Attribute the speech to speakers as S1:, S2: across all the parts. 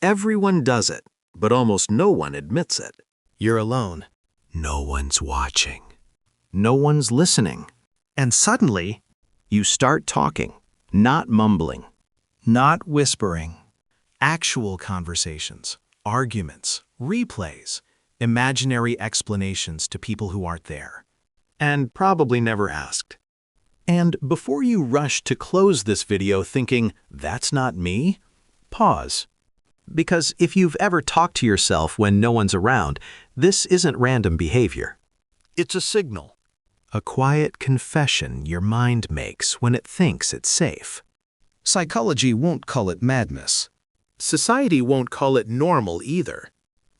S1: Everyone does it, but almost no one admits it.
S2: You're alone.
S1: No one's watching. No one's listening.
S2: And suddenly,
S1: You start talking, not mumbling.
S2: not whispering. Actual conversations, arguments, replays, imaginary explanations to people who aren't there.
S1: And probably never asked.
S2: And before you rush to close this video thinking, that's not me, pause.
S1: Because if you've ever talked to yourself when no one's around, this isn't random behavior.
S2: It's a signal. A quiet confession your mind makes when it thinks it's safe. Psychology won't call it madness. Society won't call it normal either.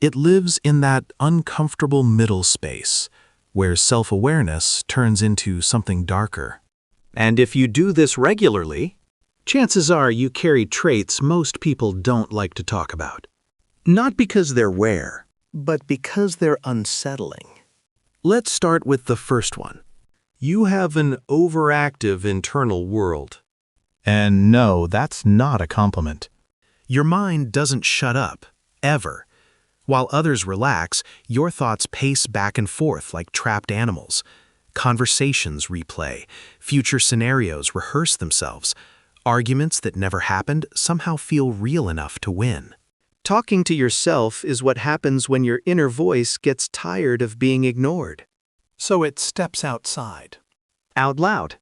S2: It lives in that uncomfortable middle space, where self-awareness turns into something darker.
S1: And if you do this regularly, chances are you carry traits most people don't like to talk about.
S2: Not because they're rare, but because they're unsettling. Let's start with the first one. You have an overactive internal world. And no, that's not a compliment. Your mind doesn't shut up, ever. While others relax, your thoughts pace back and forth like trapped animals. Conversations replay, future scenarios rehearse themselves. Arguments that never happened somehow feel real enough to win. Talking to yourself is what happens when your inner voice gets tired of being ignored. So it steps outside. Out loud.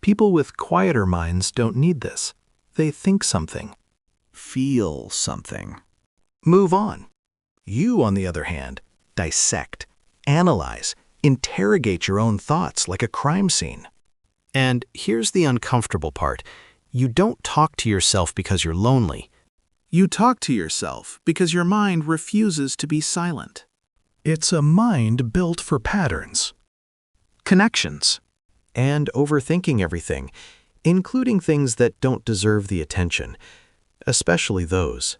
S2: People with quieter minds don't need this. They think something. Feel something. Move on. You, on the other hand, dissect, analyze, interrogate your own thoughts like a crime scene. And here's the uncomfortable part. You don't talk to yourself because you're lonely. You talk to yourself because your mind refuses to be silent. It's a mind built for patterns, connections, and overthinking everything, including things that don't deserve the attention, especially those.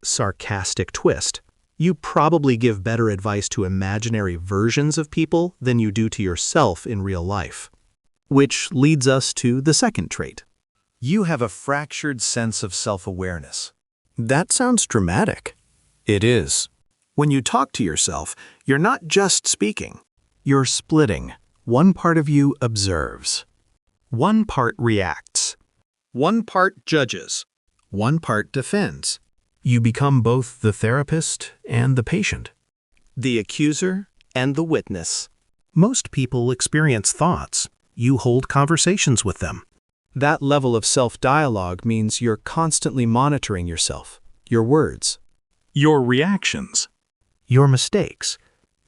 S2: Sarcastic twist. You probably give better advice to imaginary versions of people than you do to yourself in real life. Which leads us to the second trait. You have a fractured sense of self-awareness. That sounds dramatic. It is. When you talk to yourself, you're not just speaking. You're splitting. One part of you observes. One part reacts. One part judges. One part defends. You become both the therapist and the patient. The accuser and the witness. Most people experience thoughts. You hold conversations with them. That level of self-dialogue means you're constantly monitoring yourself, your words, your reactions, your mistakes.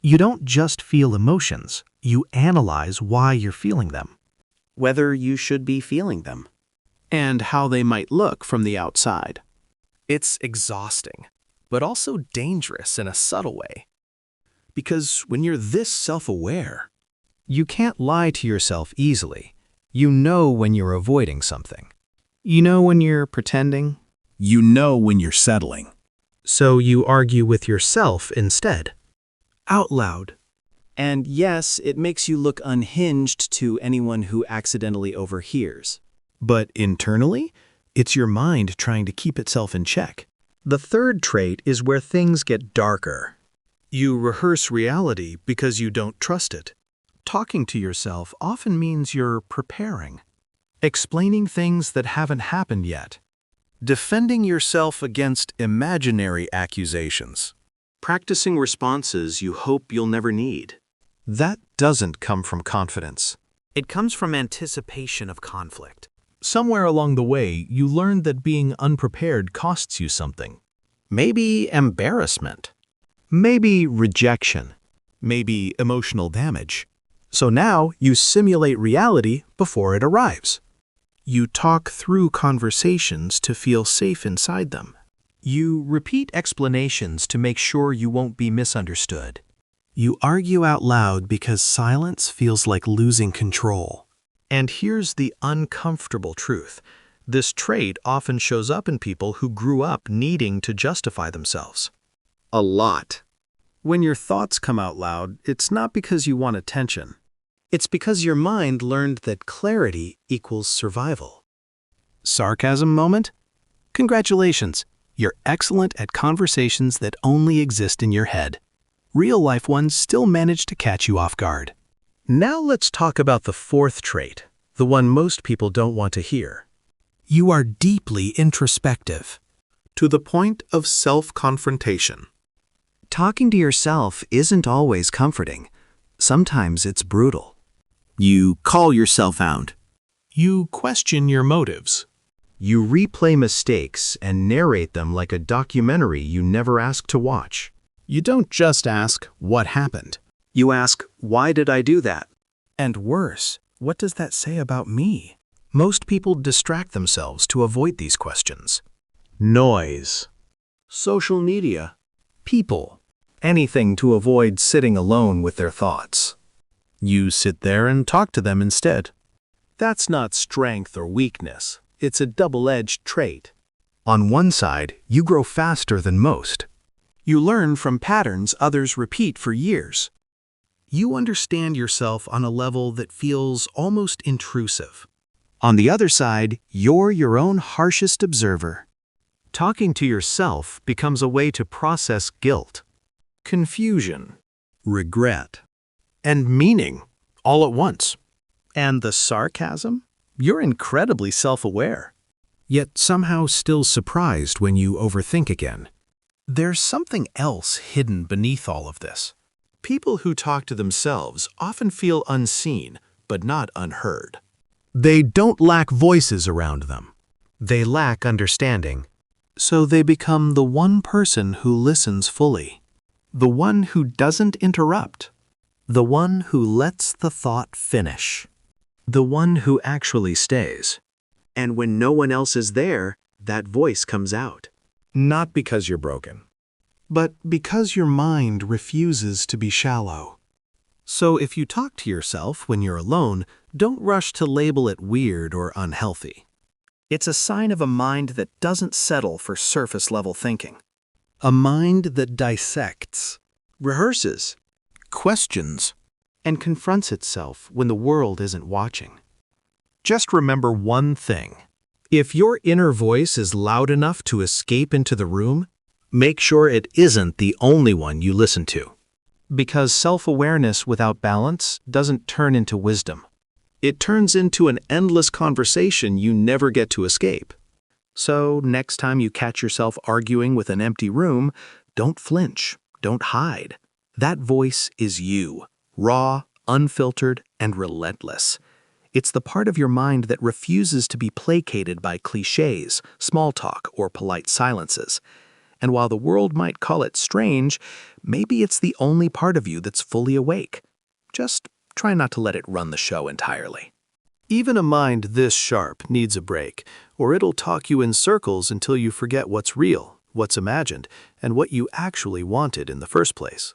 S2: You don't just feel emotions, you analyze why you're feeling them, whether you should be feeling them, and how they might look from the outside. It's exhausting, but also dangerous in a subtle way. Because when you're this self-aware, you can't lie to yourself easily. You know when you're avoiding something. You know when you're pretending. You know when you're settling. So you argue with yourself instead. Out loud. And yes, it makes you look unhinged to anyone who accidentally overhears. But internally, it's your mind trying to keep itself in check. The third trait is where things get darker. You rehearse reality because you don't trust it. Talking to yourself often means you're preparing, explaining things that haven't happened yet, defending yourself against imaginary accusations, practicing responses you hope you'll never need. That doesn't come from confidence. It comes from anticipation of conflict. Somewhere along the way, you learned that being unprepared costs you something. Maybe embarrassment. Maybe rejection. Maybe emotional damage. So now you simulate reality before it arrives. You talk through conversations to feel safe inside them. You repeat explanations to make sure you won't be misunderstood. You argue out loud because silence feels like losing control. And here's the uncomfortable truth. This trait often shows up in people who grew up needing to justify themselves. A lot. When your thoughts come out loud, it's not because you want attention. It's because your mind learned that clarity equals survival. Sarcasm moment? Congratulations, You're excellent at conversations that only exist in your head. Real-life ones still manage to catch you off guard.
S1: Now let's talk about the fourth trait, the one most people don't want to hear.
S2: You are deeply introspective.
S1: To the point of self-confrontation.
S3: Talking to yourself isn't always comforting. Sometimes it's brutal. You call yourself out.
S2: You question your motives.
S1: You replay mistakes and narrate them like a documentary you never asked to watch.
S2: You don't just ask, what happened?
S3: You ask, why did I do that?
S2: And worse, what does that say about me? Most people distract themselves to avoid these questions.
S1: Noise. Social media. People. Anything to avoid sitting alone with their thoughts.
S2: You sit there and talk to them instead.
S1: That's not strength or weakness. It's a double-edged trait.
S2: On one side, you grow faster than most.
S1: You learn from patterns others repeat for years.
S2: You understand yourself on a level that feels almost intrusive.
S1: On the other side, you're your own harshest observer. Talking to yourself becomes a way to process guilt, confusion,
S2: Regret.
S1: and meaning all at once.
S2: And the sarcasm?
S1: You're incredibly self-aware.
S2: Yet somehow still surprised when you overthink again. There's something else hidden beneath all of this.
S1: People who talk to themselves often feel unseen, but not unheard.
S2: They don't lack voices around them.
S1: They lack understanding. So they become the one person who listens fully. The one who doesn't interrupt. The one who lets the thought finish. The one who actually stays. And when no one else is there, that voice comes out.
S2: Not because you're broken,
S1: But because your mind refuses to be shallow. So if you talk to yourself when you're alone, don't rush to label it weird or unhealthy. It's a sign of a mind that doesn't settle for surface-level thinking. A mind that dissects, rehearses,
S2: questions.
S1: and confronts itself when the world isn't watching. Just remember one thing. If your inner voice is loud enough to escape into the room, make sure it isn't the only one you listen to. Because self-awareness without balance doesn't turn into wisdom. It turns into an endless conversation you never get to escape. So next time you catch yourself arguing with an empty room, don't flinch, don't hide. That voice is you, raw, unfiltered, and relentless. It's the part of your mind that refuses to be placated by cliches, small talk, or polite silences. And while the world might call it strange, maybe it's the only part of you that's fully awake. Just try not to let it run the show entirely. Even a mind this sharp needs a break, or it'll talk you in circles until you forget what's real, what's imagined, and what you actually wanted in the first place.